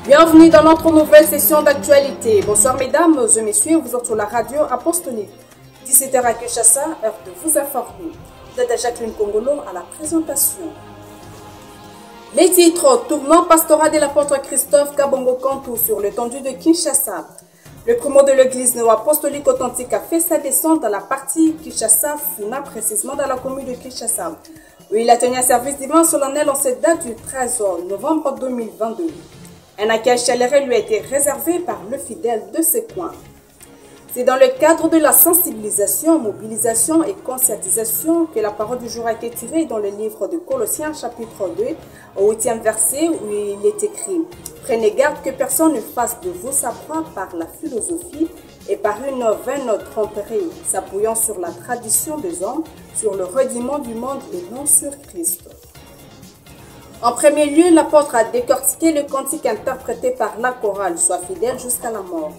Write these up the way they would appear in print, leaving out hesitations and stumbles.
Bienvenue dans notre nouvelle session d'actualité. Bonsoir mesdames et messieurs, vous êtes sur la radio apostolique. 17h à Kinshasa, heure de vous informer. Vous êtes à Jacqueline Congolo à la présentation. Les titres: tournant pastoral de l'apôtre Christophe Kabongo Kantou sur l'étendue de Kinshasa. Le promo de l'église néo-apostolique authentique a fait sa descente dans la partie Kinshasa-Funa, précisément dans la commune de Kinshasa, où il a tenu un service divin solennel en cette date du 13 novembre 2022. Un accueil chaleureux lui a été réservé par le fidèle de ce coin. C'est dans le cadre de la sensibilisation, mobilisation et conscientisation que la parole du jour a été tirée dans le livre de Colossiens chapitre 2 au 8e verset où il est écrit: « Prenez garde que personne ne fasse de vous sa proie par la philosophie et par une vaine tromperie, s'appuyant sur la tradition des hommes, sur le rudiment du monde et non sur Christ. » En premier lieu, l'apôtre a décortiqué le cantique interprété par la chorale « Sois fidèle jusqu'à la mort »,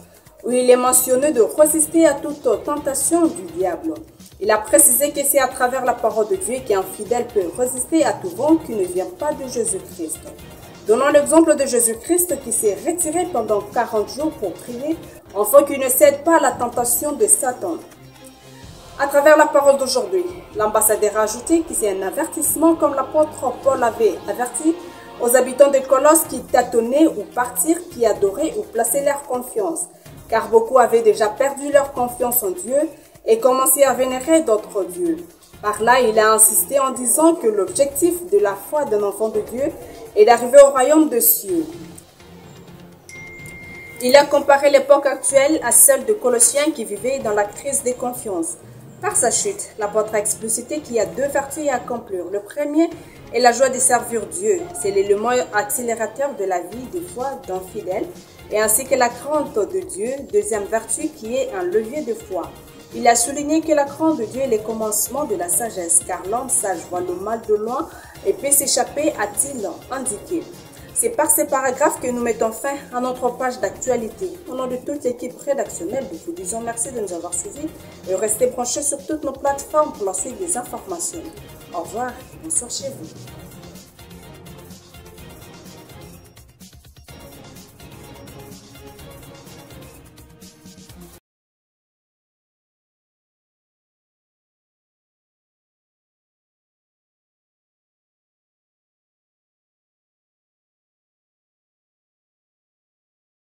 où il est mentionné de résister à toute tentation du diable. Il a précisé que c'est à travers la parole de Dieu qu'un fidèle peut résister à tout vent qui ne vient pas de Jésus-Christ. Donnons l'exemple de Jésus-Christ qui s'est retiré pendant 40 jours pour prier, afin qu'il ne cède pas à la tentation de Satan. À travers la parole d'aujourd'hui, l'ambassadeur a ajouté que c'est un avertissement comme l'apôtre Paul avait averti aux habitants de Colosse qui tâtonnaient ou partirent, qui adoraient ou plaçaient leur confiance, car beaucoup avaient déjà perdu leur confiance en Dieu et commençaient à vénérer d'autres dieux. Par là, il a insisté en disant que l'objectif de la foi d'un enfant de Dieu est d'arriver au royaume des cieux. Il a comparé l'époque actuelle à celle de Colossiens qui vivaient dans la crise des confiances. Par sa chute, l'apôtre a explicité qu'il y a deux vertus à accomplir. Le premier est la joie de servir Dieu. C'est l'élément accélérateur de la vie de foi d'un fidèle, et ainsi que la crainte de Dieu, deuxième vertu qui est un levier de foi. Il a souligné que la crainte de Dieu est le commencement de la sagesse, car l'homme sage voit le mal de loin et peut s'échapper, a-t-il indiqué. C'est par ces paragraphes que nous mettons fin à notre page d'actualité. Au nom de toute l'équipe rédactionnelle, nous vous disons merci de nous avoir suivis et restez branchés sur toutes nos plateformes pour la suite des informations. Au revoir et bonsoir chez vous.